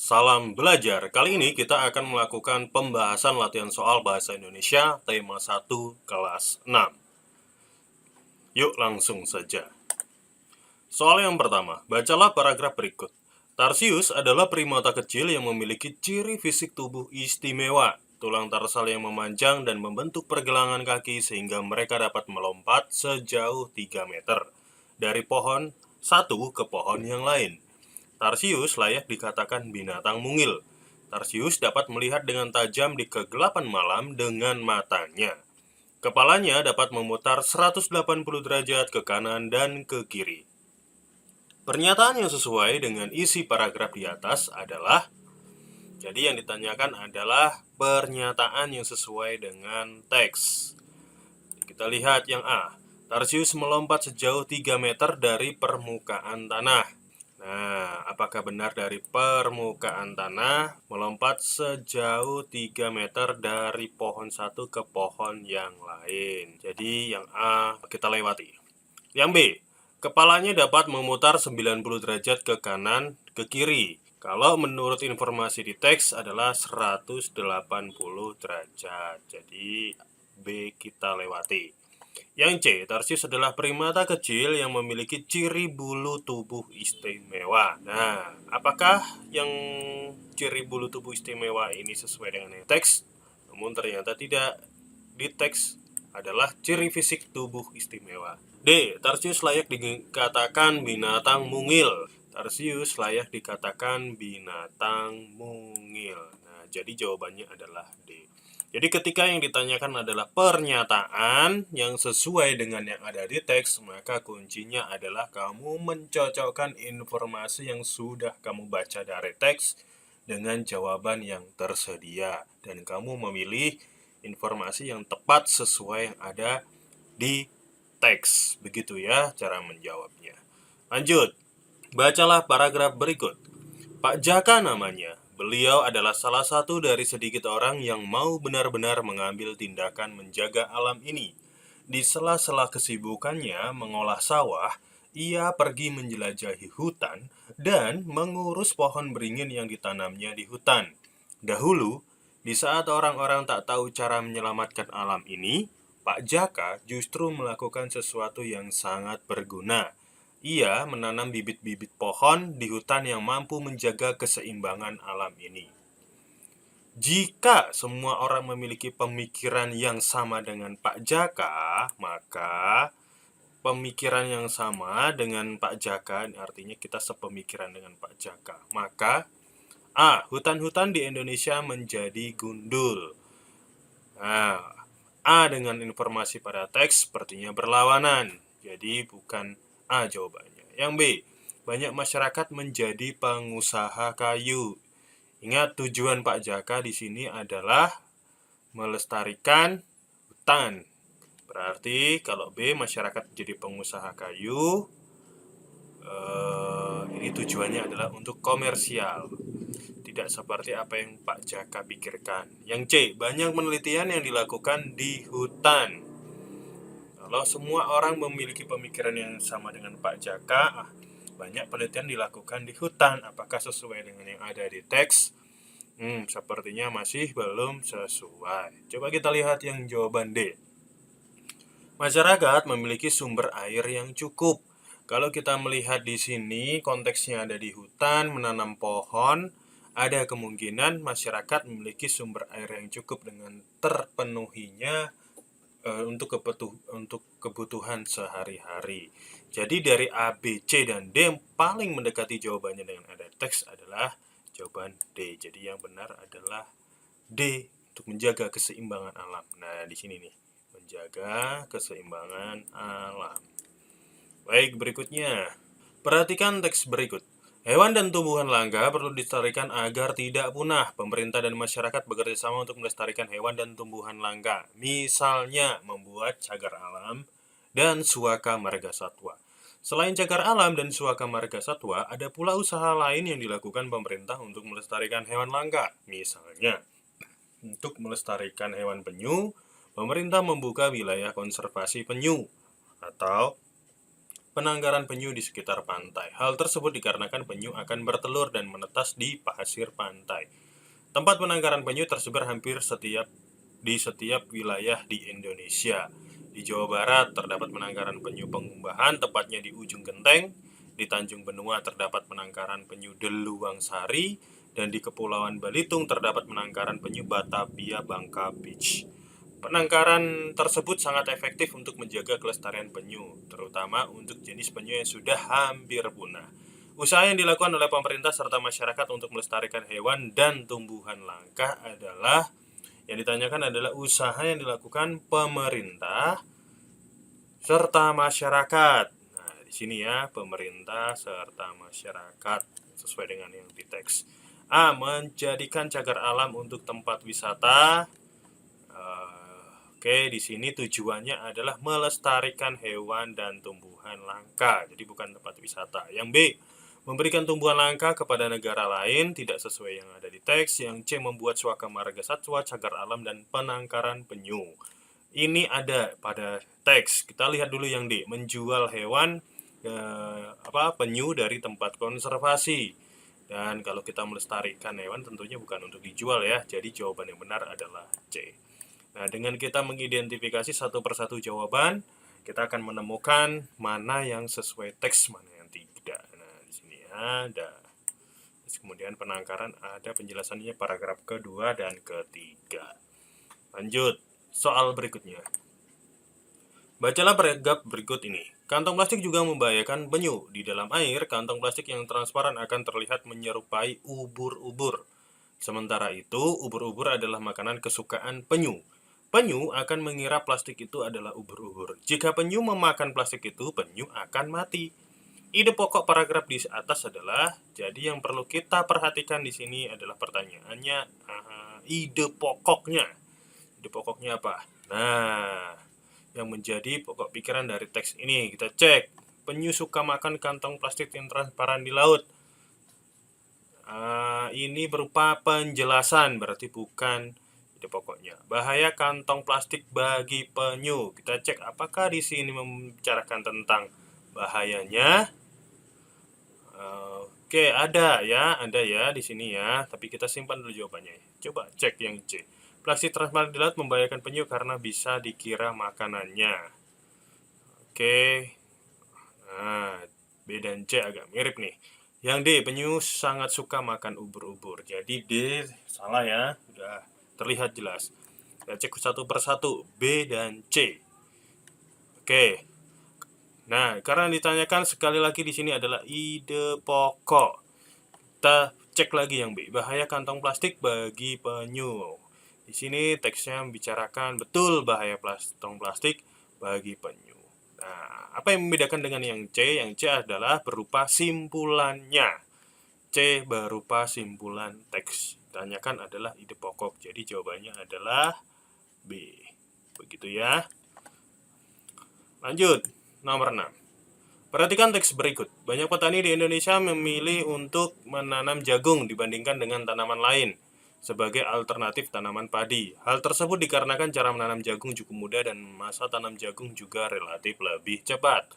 Salam belajar. Kali ini kita akan melakukan pembahasan latihan soal bahasa Indonesia tema 1 kelas 6. Yuk langsung saja. Soal yang pertama, bacalah paragraf berikut. Tarsius adalah primata kecil yang memiliki ciri fisik tubuh istimewa, tulang tarsal yang memanjang dan membentuk pergelangan kaki sehingga mereka dapat melompat sejauh 3 meter dari pohon satu ke pohon yang lain. Tarsius layak dikatakan binatang mungil. Tarsius dapat melihat dengan tajam di kegelapan malam dengan matanya. Kepalanya dapat memutar 180 derajat ke kanan dan ke kiri. Pernyataan yang sesuai dengan isi paragraf di atas adalah, jadi yang ditanyakan adalah pernyataan yang sesuai dengan teks. Kita lihat yang A. Tarsius melompat sejauh 3 meter dari permukaan tanah. Nah, apakah benar dari permukaan tanah melompat sejauh 3 meter dari pohon satu ke pohon yang lain? Jadi yang A kita lewati. Yang B, kepalanya dapat memutar 90 derajat ke kanan, ke kiri. Kalau menurut informasi di teks adalah 180 derajat. Jadi B kita lewati. Yang C, tarsius adalah primata kecil yang memiliki ciri bulu tubuh istimewa. Nah, apakah yang ciri bulu tubuh istimewa ini sesuai dengan teks? Namun ternyata tidak. Di teks adalah ciri fisik tubuh istimewa. D, tarsius layak dikatakan binatang mungil. Tarsius layak dikatakan binatang mungil. Nah, jadi jawabannya adalah D. Jadi ketika yang ditanyakan adalah pernyataan yang sesuai dengan yang ada di teks, maka kuncinya adalah kamu mencocokkan informasi yang sudah kamu baca dari teks dengan jawaban yang tersedia. Dan kamu memilih informasi yang tepat sesuai yang ada di teks. Begitu ya cara menjawabnya. Lanjut, bacalah paragraf berikut. Pak Jaka namanya. Beliau adalah salah satu dari sedikit orang yang mau benar-benar mengambil tindakan menjaga alam ini. Di sela-sela kesibukannya mengolah sawah, ia pergi menjelajahi hutan dan mengurus pohon beringin yang ditanamnya di hutan. Dahulu, di saat orang-orang tak tahu cara menyelamatkan alam ini, Pak Jaka justru melakukan sesuatu yang sangat berguna. Ia menanam bibit-bibit pohon di hutan yang mampu menjaga keseimbangan alam ini. Jika semua orang memiliki pemikiran yang sama dengan Pak Jaka, maka pemikiran yang sama dengan Pak Jaka, artinya kita sepemikiran dengan Pak Jaka, maka A. Hutan-hutan di Indonesia menjadi gundul. Nah, A dengan informasi pada teks sepertinya berlawanan. Jadi bukan A jawabannya. Yang B, banyak masyarakat menjadi pengusaha kayu. Ingat tujuan Pak Jaka di sini adalah melestarikan hutan. Berarti kalau B masyarakat menjadi pengusaha kayu, ini tujuannya adalah untuk komersial. Tidak seperti apa yang Pak Jaka pikirkan. Yang C, banyak penelitian yang dilakukan di hutan. Kalau semua orang memiliki pemikiran yang sama dengan Pak Jaka, banyak penelitian dilakukan di hutan. Apakah sesuai dengan yang ada di teks? Sepertinya masih belum sesuai. Coba kita lihat yang jawaban D. Masyarakat memiliki sumber air yang cukup. Kalau kita melihat di sini konteksnya ada di hutan, menanam pohon, ada kemungkinan masyarakat memiliki sumber air yang cukup dengan terpenuhinya untuk kebutuhan sehari-hari. Jadi dari A, B, C, dan D yang paling mendekati jawabannya dengan ada teks adalah jawaban D. Jadi yang benar adalah D untuk menjaga keseimbangan alam. Nah, di sini nih, menjaga keseimbangan alam. Baik, berikutnya. Perhatikan teks berikut. Hewan dan tumbuhan langka perlu dilestarikan agar tidak punah. Pemerintah dan masyarakat bekerja sama untuk melestarikan hewan dan tumbuhan langka. Misalnya, membuat cagar alam dan suaka marga satwa. Selain cagar alam dan suaka marga satwa, ada pula usaha lain yang dilakukan pemerintah untuk melestarikan hewan langka. Misalnya, untuk melestarikan hewan penyu, pemerintah membuka wilayah konservasi penyu atau penangkaran penyu di sekitar pantai. Hal tersebut dikarenakan penyu akan bertelur dan menetas di pasir pantai. Tempat penangkaran penyu tersebar hampir di setiap wilayah di Indonesia. Di Jawa Barat terdapat penangkaran penyu Pengumbahan, tepatnya di ujung genteng. Di Tanjung Benua terdapat penangkaran penyu Deluang Sari, dan di Kepulauan Belitung terdapat penangkaran penyu Batavia Bangka Beach. Penangkaran tersebut sangat efektif untuk menjaga kelestarian penyu, terutama untuk jenis penyu yang sudah hampir punah. Usaha yang dilakukan oleh pemerintah serta masyarakat untuk melestarikan hewan dan tumbuhan langka adalah usaha yang dilakukan pemerintah serta masyarakat. Nah, di sini ya, pemerintah serta masyarakat sesuai dengan yang di teks. A. Menjadikan cagar alam untuk tempat wisata. Oke, di sini tujuannya adalah melestarikan hewan dan tumbuhan langka. Jadi bukan tempat wisata. Yang B, memberikan tumbuhan langka kepada negara lain tidak sesuai yang ada di teks. Yang C, membuat swaka marga satwa, cagar alam, dan penangkaran penyu. Ini ada pada teks. Kita lihat dulu yang D, menjual hewan penyu dari tempat konservasi. Dan kalau kita melestarikan hewan tentunya bukan untuk dijual ya. Jadi jawaban yang benar adalah C. Nah, dengan kita mengidentifikasi satu persatu jawaban, kita akan menemukan mana yang sesuai teks, mana yang tidak. Nah, di sini ada. Kemudian penangkaran ada penjelasannya paragraf kedua dan ketiga. Lanjut, soal berikutnya. Bacalah paragraf berikut ini. Kantong plastik juga membahayakan penyu. Di dalam air, kantong plastik yang transparan akan terlihat menyerupai ubur-ubur. Sementara itu, ubur-ubur adalah makanan kesukaan penyu. Penyu akan mengira plastik itu adalah ubur-ubur. Jika penyu memakan plastik itu, penyu akan mati. Ide pokok paragraf di atas adalah, jadi yang perlu kita perhatikan di sini adalah pertanyaannya, ide pokoknya. Ide pokoknya apa? Nah, yang menjadi pokok pikiran dari teks ini, kita cek. Penyu suka makan kantong plastik yang transparan di laut. Ini berupa penjelasan, berarti bukan pokoknya. Bahaya kantong plastik bagi penyu. Kita cek apakah di sini membicarakan tentang bahayanya. Oke, ada ya di sini ya. Tapi kita simpan dulu jawabannya. Coba cek yang C. Plastik transparan di laut membahayakan penyu karena bisa dikira makanannya. Oke. Nah, B dan C agak mirip nih. Yang D, penyu sangat suka makan ubur-ubur. Jadi D salah ya. Sudah terlihat jelas. Kita cek satu persatu, B dan C. Oke. Nah, karena ditanyakan sekali lagi di sini adalah ide pokok. Kita cek lagi yang B. Bahaya kantong plastik bagi penyu. Di sini teksnya membicarakan betul bahaya kantong plastik bagi penyu. Nah, apa yang membedakan dengan yang C? Yang C adalah berupa simpulannya. C berupa simpulan teks. Tanyakan adalah ide pokok. Jadi jawabannya adalah B. Begitu ya. Lanjut, nomor 6. Perhatikan teks berikut. Banyak petani di Indonesia memilih untuk menanam jagung dibandingkan dengan tanaman lain sebagai alternatif tanaman padi. Hal tersebut dikarenakan cara menanam jagung cukup mudah dan masa tanam jagung juga relatif lebih cepat.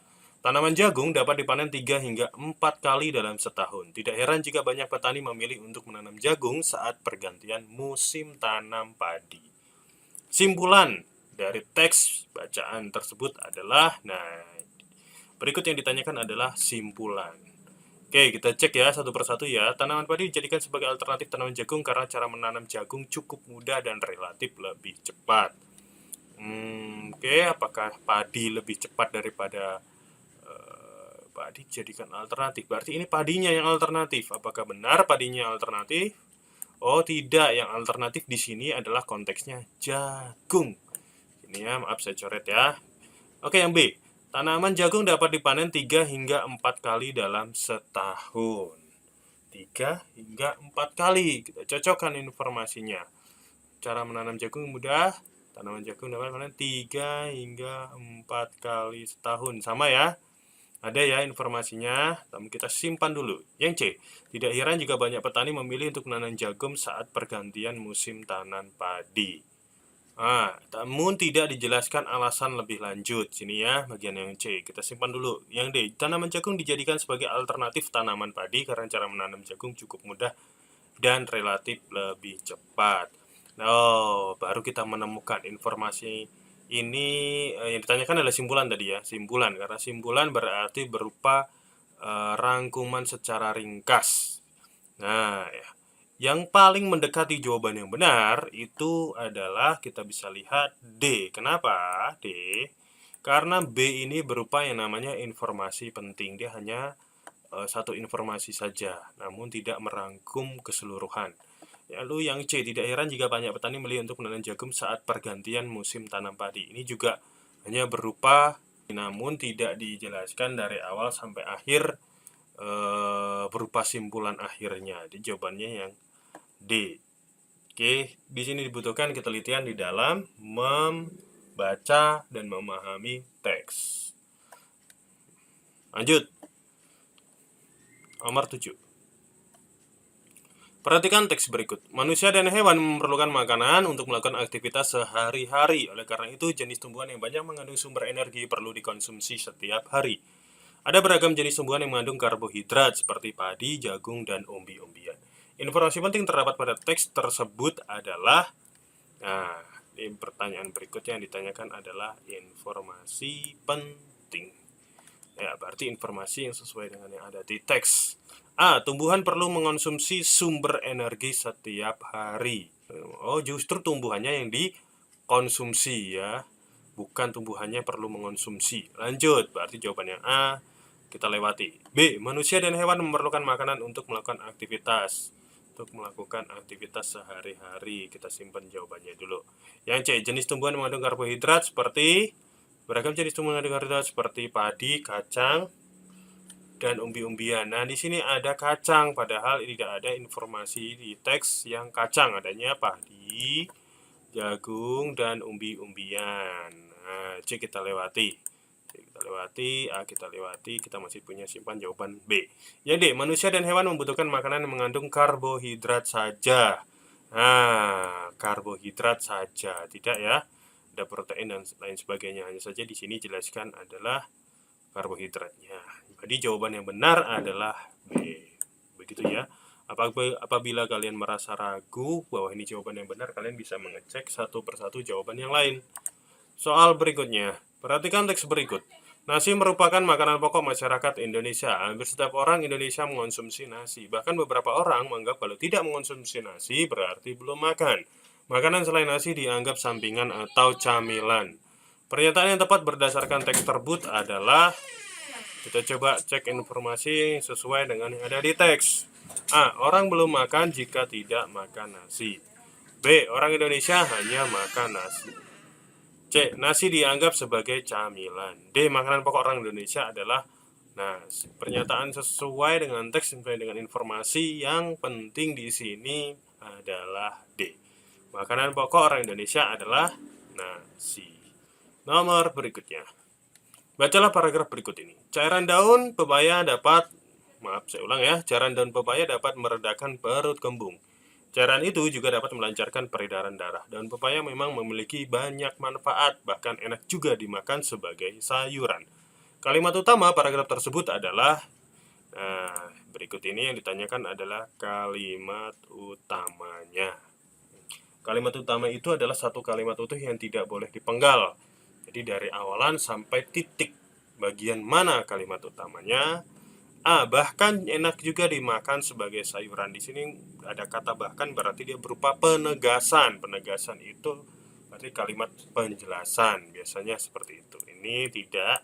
Tanaman jagung dapat dipanen 3 hingga 4 kali dalam setahun. Tidak heran jika banyak petani memilih untuk menanam jagung saat pergantian musim tanam padi. Simpulan dari teks bacaan tersebut adalah, berikut yang ditanyakan adalah simpulan. Oke, kita cek ya satu persatu ya. Tanaman padi dijadikan sebagai alternatif tanaman jagung karena cara menanam jagung cukup mudah dan relatif lebih cepat. Oke, apakah padi lebih cepat daripada padi dijadikan alternatif? Berarti ini padinya yang alternatif. Apakah benar padinya alternatif? Oh, tidak. Yang alternatif di sini adalah konteksnya jagung. Ini ya, maaf saya coret ya. Oke, yang B. Tanaman jagung dapat dipanen 3 hingga 4 kali dalam setahun. 3 hingga 4 kali. Kita cocokkan informasinya. Cara menanam jagung mudah. Tanaman jagung dapat dipanen 3 hingga 4 kali setahun. Sama ya. Ada ya informasinya, namun kita simpan dulu. Yang C, tidak heran jika banyak petani memilih untuk menanam jagung saat pergantian musim tanam padi. Namun tidak dijelaskan alasan lebih lanjut. Sini ya, bagian yang C. Kita simpan dulu. Yang D, tanaman jagung dijadikan sebagai alternatif tanaman padi karena cara menanam jagung cukup mudah dan relatif lebih cepat. Baru kita menemukan informasi ini. Yang ditanyakan adalah simpulan tadi ya, simpulan. Karena simpulan berarti berupa rangkuman secara ringkas. Nah, ya. Yang paling mendekati jawaban yang benar itu adalah kita bisa lihat D. Kenapa D? Karena B ini berupa yang namanya informasi penting. Dia hanya satu informasi saja, namun tidak merangkum keseluruhan. Lalu yang C, tidak heran jika banyak petani memilih untuk menanam jagung saat pergantian musim tanam padi. Ini juga hanya berupa, namun tidak dijelaskan dari awal sampai akhir berupa simpulan akhirnya. Jadi jawabannya yang D. Oke, di sini dibutuhkan ketelitian di dalam membaca dan memahami teks. Lanjut. Nomor 7. Perhatikan teks berikut. Manusia dan hewan memerlukan makanan untuk melakukan aktivitas sehari-hari. Oleh karena itu, jenis tumbuhan yang banyak mengandung sumber energi perlu dikonsumsi setiap hari. Ada beragam jenis tumbuhan yang mengandung karbohidrat seperti padi, jagung, dan umbi-umbian. Informasi penting terdapat pada teks tersebut adalah, ini pertanyaan berikutnya yang ditanyakan adalah informasi penting. Ya, berarti informasi yang sesuai dengan yang ada di teks. Tumbuhan perlu mengonsumsi sumber energi setiap hari. Justru tumbuhannya yang dikonsumsi ya, bukan tumbuhannya perlu mengonsumsi. Lanjut, berarti jawaban yang A kita lewati. B, manusia dan hewan memerlukan makanan untuk melakukan aktivitas. Sehari-hari. Kita simpan jawabannya dulu. Yang C, jenis tumbuhan mengandung karbohidrat seperti beragam jenis tumbuhan mengandung karbohidrat seperti padi, kacang, dan umbi-umbian. Nah, di sini ada kacang, padahal tidak ada informasi di teks yang kacang. Adanya padi, jagung, dan umbi-umbian. Nah, C kita lewati. Kita masih punya simpan jawaban B. Yang D, manusia dan hewan membutuhkan makanan yang mengandung karbohidrat saja. Karbohidrat saja, tidak ya. Ada protein dan lain sebagainya. Hanya saja di sini jelaskan adalah karbohidratnya. Jadi jawaban yang benar adalah B. Begitu ya. Apabila kalian merasa ragu bahwa ini jawaban yang benar, kalian bisa mengecek satu persatu jawaban yang lain. Soal berikutnya, perhatikan teks berikut. Nasi merupakan makanan pokok masyarakat Indonesia. Hampir setiap orang Indonesia mengonsumsi nasi. Bahkan beberapa orang menganggap kalau tidak mengonsumsi nasi berarti belum makan. Makanan selain nasi dianggap sampingan atau camilan. Pernyataan yang tepat berdasarkan teks tersebut adalah, kita coba cek informasi sesuai dengan yang ada di teks. A, orang belum makan jika tidak makan nasi. B, orang Indonesia hanya makan nasi. C, nasi dianggap sebagai camilan. D, makanan pokok orang Indonesia adalah nasi. Pernyataan sesuai dengan teks, sesuai dengan informasi yang penting di sini adalah D. Makanan pokok orang Indonesia adalah nasi. Nomor berikutnya. Bacalah paragraf berikut ini. Cairan daun pepaya dapat meredakan perut kembung. Cairan itu juga dapat melancarkan peredaran darah. Daun pepaya memang memiliki banyak manfaat, bahkan enak juga dimakan sebagai sayuran. Kalimat utama paragraf tersebut adalah, berikut ini yang ditanyakan adalah kalimat utamanya. Kalimat utama itu adalah satu kalimat utuh yang tidak boleh dipenggal. Jadi dari awalan sampai titik, bagian mana kalimat utamanya. Bahkan enak juga dimakan sebagai sayuran. Di sini ada kata bahkan, berarti dia berupa penegasan. Penegasan itu berarti kalimat penjelasan. Biasanya seperti itu. Ini tidak.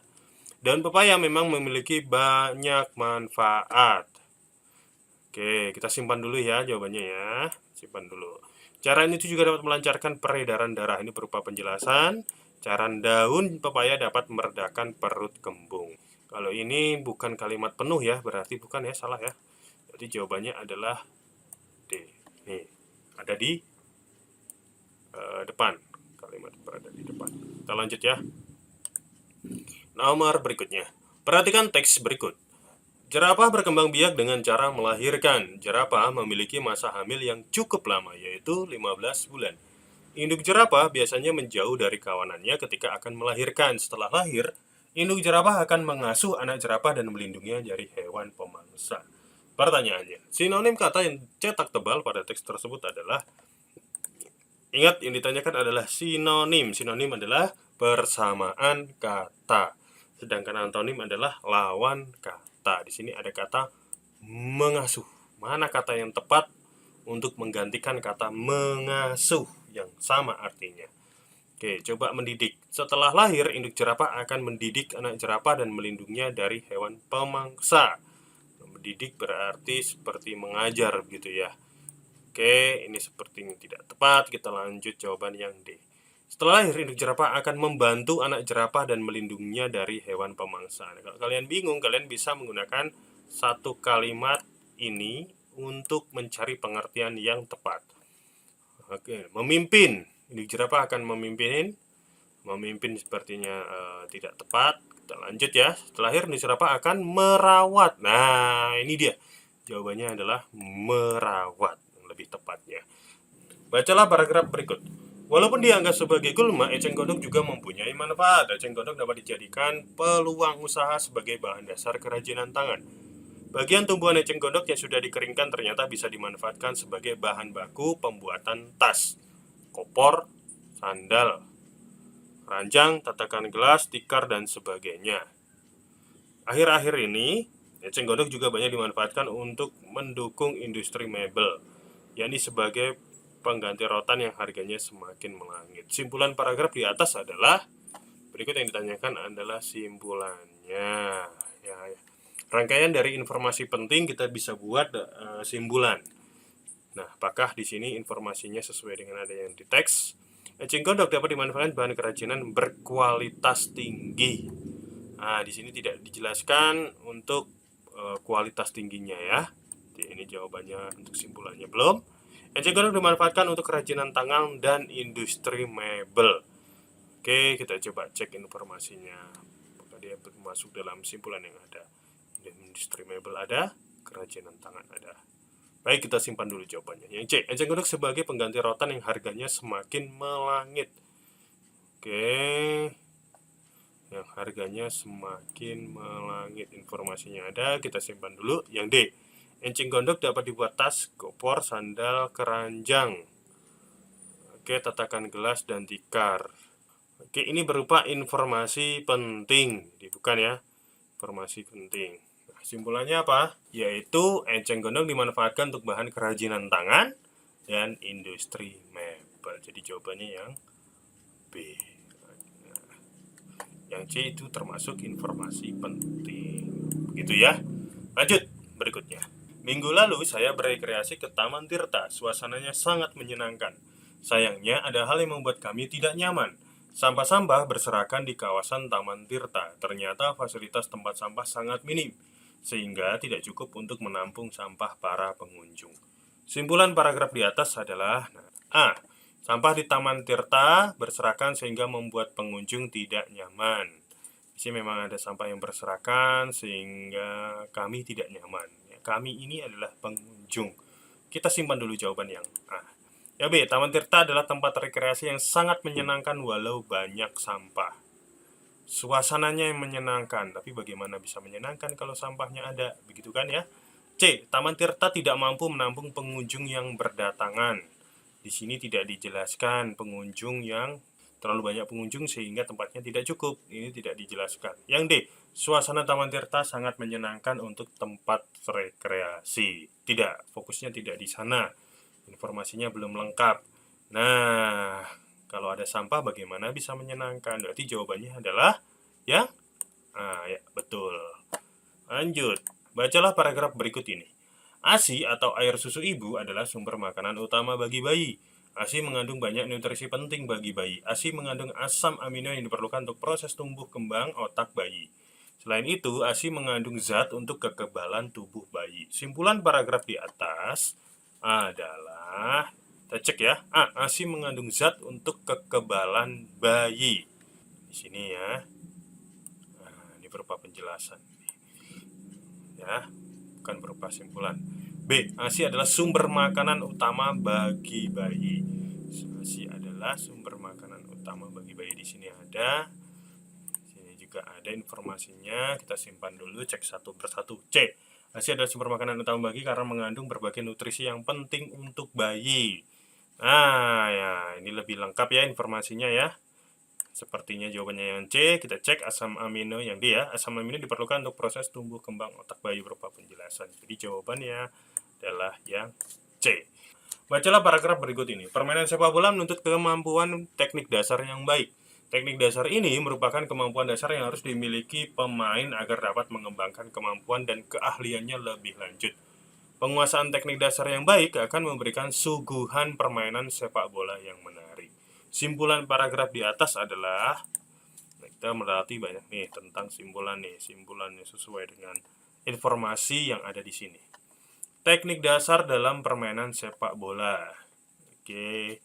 Daun pepaya memang memiliki banyak manfaat. Oke, kita simpan dulu ya jawabannya ya. Simpan dulu. Cairan itu juga dapat melancarkan peredaran darah. Ini berupa penjelasan. Cairan daun pepaya dapat meredakan perut kembung. Kalau ini bukan kalimat penuh ya, berarti bukan ya, salah ya. Jadi jawabannya adalah D. Nih, ada di depan. Kalimat berada di depan. Kita lanjut ya. Nomor berikutnya. Perhatikan teks berikut. Jerapah berkembang biak dengan cara melahirkan. Jerapah memiliki masa hamil yang cukup lama, yaitu 15 bulan. Induk jerapah biasanya menjauh dari kawanannya ketika akan melahirkan. Setelah lahir, induk jerapah akan mengasuh anak jerapah dan melindunginya dari hewan pemangsa. Pertanyaannya, sinonim kata yang cetak tebal pada teks tersebut adalah, ingat yang ditanyakan adalah sinonim. Sinonim adalah persamaan kata. Sedangkan antonim adalah lawan kata. Di sini ada kata mengasuh. Mana kata yang tepat untuk menggantikan kata mengasuh yang sama artinya? Oke, coba mendidik. Setelah lahir, induk jerapah akan mendidik anak jerapah dan melindunginya dari hewan pemangsa. Mendidik berarti seperti mengajar gitu ya. Oke, ini sepertinya tidak tepat. Kita lanjut jawaban yang D. Setelah lahir, induk jerapah akan membantu anak jerapah dan melindunginya dari hewan pemangsa. Nah, kalau kalian bingung, kalian bisa menggunakan satu kalimat ini untuk mencari pengertian yang tepat. Oke, memimpin. Induk jerapah akan memimpin. Memimpin sepertinya tidak tepat. Kita lanjut ya. Setelah lahir, induk jerapah akan merawat. Nah, ini dia. Jawabannya adalah merawat, yang lebih tepatnya. Bacalah paragraf berikut. Walaupun dianggap sebagai gulma, eceng gondok juga mempunyai manfaat. Eceng gondok dapat dijadikan peluang usaha sebagai bahan dasar kerajinan tangan. Bagian tumbuhan eceng gondok yang sudah dikeringkan ternyata bisa dimanfaatkan sebagai bahan baku pembuatan tas, kopor, sandal, ranjang, tatakan gelas, tikar, dan sebagainya. Akhir-akhir ini, eceng gondok juga banyak dimanfaatkan untuk mendukung industri mebel, yakni sebagai pengganti rotan yang harganya semakin melangit. Simpulan paragraf di atas adalah, berikut yang ditanyakan adalah simpulannya. Ya. Rangkaian dari informasi penting kita bisa buat simpulan. Nah, apakah di sini informasinya sesuai dengan ada yang di teks? Eceng gondok dapat dimanfaatkan bahan kerajinan berkualitas tinggi. Nah, di sini tidak dijelaskan untuk kualitas tingginya ya. Jadi, ini jawabannya untuk simpulannya belum. Eceng gondok dimanfaatkan untuk kerajinan tangan dan industri mebel. Oke, kita coba cek informasinya. Apakah dia masuk dalam simpulan yang ada? Industri mebel ada, kerajinan tangan ada. Baik, kita simpan dulu jawabannya. Yang C, eceng gondok sebagai pengganti rotan yang harganya semakin melangit. Oke, yang harganya semakin melangit, informasinya ada, kita simpan dulu. Yang D, eceng gondok dapat dibuat tas, kopor, sandal, keranjang. Oke, tatakan gelas dan tikar. Oke, ini berupa informasi penting, bukan ya? Informasi penting. Nah, simpulannya apa? Yaitu eceng gondok dimanfaatkan untuk bahan kerajinan tangan dan industri mebel. Jadi jawabannya yang B. Nah, yang C itu termasuk informasi penting. Begitu ya. Lanjut berikutnya. Minggu lalu saya berekreasi ke Taman Tirta. Suasananya sangat menyenangkan. Sayangnya ada hal yang membuat kami tidak nyaman. Sampah-sampah berserakan di kawasan Taman Tirta. Ternyata fasilitas tempat sampah sangat minim, sehingga tidak cukup untuk menampung sampah para pengunjung. Simpulan paragraf di atas adalah A. Sampah di Taman Tirta berserakan sehingga membuat pengunjung tidak nyaman. Di sini memang ada sampah yang berserakan sehingga kami tidak nyaman. Kami ini adalah pengunjung. Kita simpan dulu jawaban yang A. Ya B, Taman Tirta adalah tempat rekreasi yang sangat menyenangkan walau banyak sampah. Suasananya yang menyenangkan, tapi bagaimana bisa menyenangkan kalau sampahnya ada, begitu kan ya? C, Taman Tirta tidak mampu menampung pengunjung yang berdatangan. Di sini tidak dijelaskan pengunjung yang terlalu banyak pengunjung sehingga tempatnya tidak cukup. Ini tidak dijelaskan. Yang D, suasana Taman Tirta sangat menyenangkan untuk tempat rekreasi. Tidak, fokusnya tidak di sana. Informasinya belum lengkap. Nah, kalau ada sampah bagaimana bisa menyenangkan? Berarti jawabannya adalah ya? Ya, betul. Lanjut. Bacalah paragraf berikut ini. ASI atau air susu ibu adalah sumber makanan utama bagi bayi. ASI mengandung banyak nutrisi penting bagi bayi. ASI mengandung asam amino yang diperlukan untuk proses tumbuh kembang otak bayi. Selain itu, ASI mengandung zat untuk kekebalan tubuh bayi. Simpulan paragraf di atas adalah, kita cek ya. A. ASI mengandung zat untuk kekebalan bayi. Di sini ya. Nah, ini berupa penjelasan. Ya, bukan berupa simpulan. B. ASI adalah sumber makanan utama bagi bayi. ASI adalah adalah sumber makanan utama bagi bayi. Di sini ada, sini juga ada informasinya. Kita simpan dulu, cek satu persatu. C. ASI adalah sumber makanan utama bagi karena mengandung berbagai nutrisi yang penting untuk bayi. Nah, ya, ini lebih lengkap ya informasinya ya. Sepertinya jawabannya yang C. Kita cek asam amino yang D ya. Asam amino diperlukan untuk proses tumbuh kembang otak bayi berupa penjelasan. Jadi jawabannya adalah yang C. Bacalah paragraf berikut ini. Permainan sepak bola menuntut kemampuan teknik dasar yang baik. Teknik dasar ini merupakan kemampuan dasar yang harus dimiliki pemain agar dapat mengembangkan kemampuan dan keahliannya lebih lanjut. Penguasaan teknik dasar yang baik akan memberikan suguhan permainan sepak bola yang menarik. Simpulan paragraf di atas adalah, kita melatih banyak nih tentang simpulannya sesuai dengan informasi yang ada di sini. Teknik dasar dalam permainan sepak bola. Oke,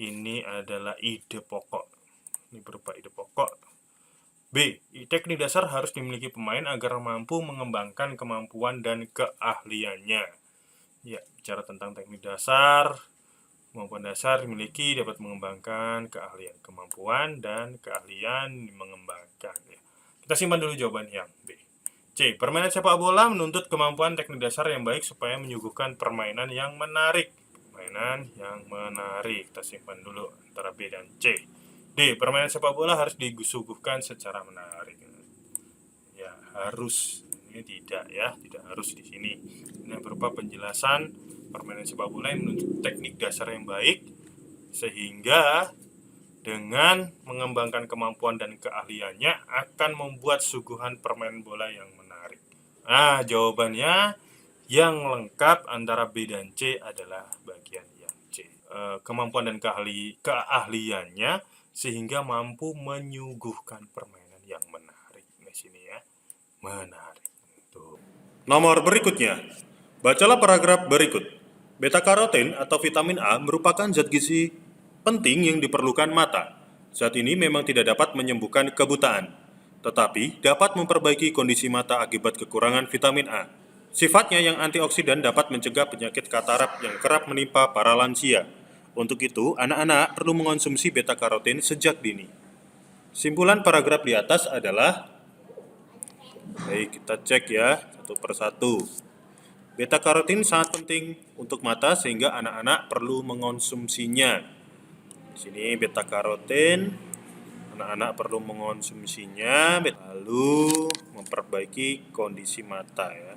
ini adalah ide pokok. Ini berupa ide pokok. B. Teknik dasar harus dimiliki pemain agar mampu mengembangkan kemampuan dan keahliannya. Ya, bicara tentang teknik dasar, kemampuan dasar dimiliki dapat mengembangkan keahlian, kemampuan dan keahlian mengembangkan. Ya. Kita simpan dulu jawaban yang B. C. Permainan sepak bola menuntut kemampuan teknik dasar yang baik supaya menyuguhkan permainan yang menarik. Permainan yang menarik. Kita simpan dulu antara B dan C. D. Permainan sepak bola harus disuguhkan secara menarik. Ya, harus. Ini tidak ya, tidak harus di sini. Ini berupa penjelasan permainan sepak bola yang menuntut teknik dasar yang baik sehingga dengan mengembangkan kemampuan dan keahliannya akan membuat suguhan permainan bola yang menarik. Nah, jawabannya yang lengkap antara B dan C adalah bagian yang C. Kemampuan dan keahliannya sehingga mampu menyuguhkan permainan yang menarik. Di sini ya, menarik. Tuh. Nomor berikutnya, bacalah paragraf berikut. Beta karoten atau vitamin A merupakan zat gizi penting yang diperlukan mata. Zat ini memang tidak dapat menyembuhkan kebutaan, tetapi dapat memperbaiki kondisi mata akibat kekurangan vitamin A. Sifatnya yang antioksidan dapat mencegah penyakit katarak yang kerap menimpa para lansia. Untuk itu, anak-anak perlu mengonsumsi beta karoten sejak dini. Simpulan paragraf di atas adalah, baik kita cek ya satu persatu. Beta karoten sangat penting untuk mata sehingga anak-anak perlu mengonsumsinya. Di sini beta karoten, anak-anak perlu mengonsumsinya, lalu memperbaiki kondisi mata ya.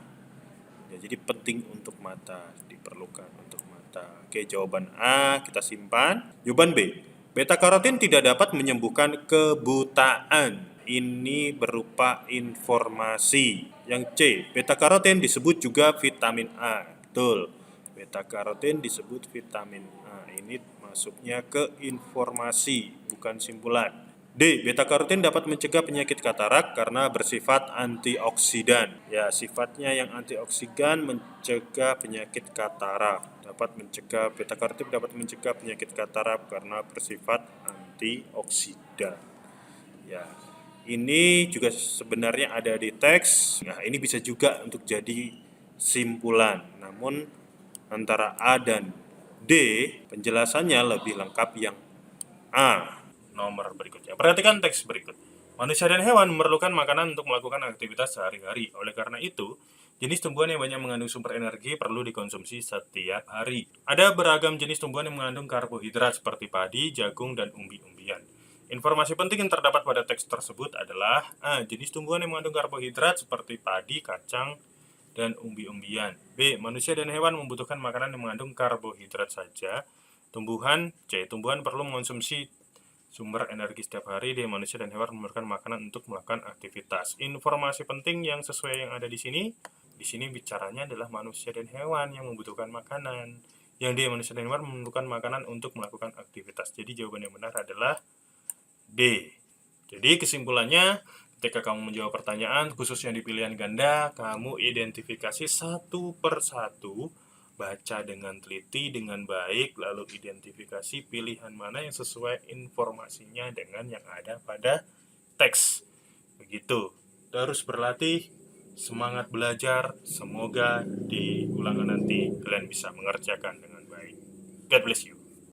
Jadi penting untuk mata, diperlukan untuk mata. Oke, jawaban A kita simpan. Jawaban B. Beta karoten tidak dapat menyembuhkan kebutaan. Ini berupa informasi. Yang C. Beta karoten disebut juga vitamin A. Betul. Beta karoten disebut vitamin A. Ini masuknya ke informasi, bukan simpulan. D. Beta karoten dapat mencegah penyakit katarak karena bersifat antioksidan. Ya, sifatnya yang antioksidan mencegah penyakit katarak. Beta karoten dapat mencegah penyakit katarak karena bersifat antioksidan. Ya, ini juga sebenarnya ada di teks. Nah, ini bisa juga untuk jadi simpulan. Namun antara A dan D penjelasannya lebih lengkap yang A. Nomor berikutnya. Perhatikan teks berikut. Manusia dan hewan memerlukan makanan untuk melakukan aktivitas sehari-hari. Oleh karena itu, jenis tumbuhan yang banyak mengandung sumber energi perlu dikonsumsi setiap hari. Ada beragam jenis tumbuhan yang mengandung karbohidrat seperti padi, jagung, dan umbi-umbian. Informasi penting yang terdapat pada teks tersebut adalah A. Jenis tumbuhan yang mengandung karbohidrat seperti padi, kacang, dan umbi-umbian. B. Manusia dan hewan membutuhkan makanan yang mengandung karbohidrat saja. Tumbuhan perlu mengonsumsi sumber energi setiap hari. D. Manusia dan hewan memerlukan makanan untuk melakukan aktivitas. Informasi penting yang sesuai yang ada di sini. Di sini bicaranya adalah manusia dan hewan yang membutuhkan makanan. Yang D. Manusia dan hewan membutuhkan makanan untuk melakukan aktivitas. Jadi jawaban yang benar adalah D. Jadi kesimpulannya, ketika kamu menjawab pertanyaan, khususnya di pilihan ganda, kamu identifikasi satu persatu, baca dengan teliti, dengan baik, lalu identifikasi pilihan mana yang sesuai informasinya dengan yang ada pada teks. Begitu. Terus berlatih, semangat belajar, semoga di ulangan nanti kalian bisa mengerjakan dengan baik. God bless you.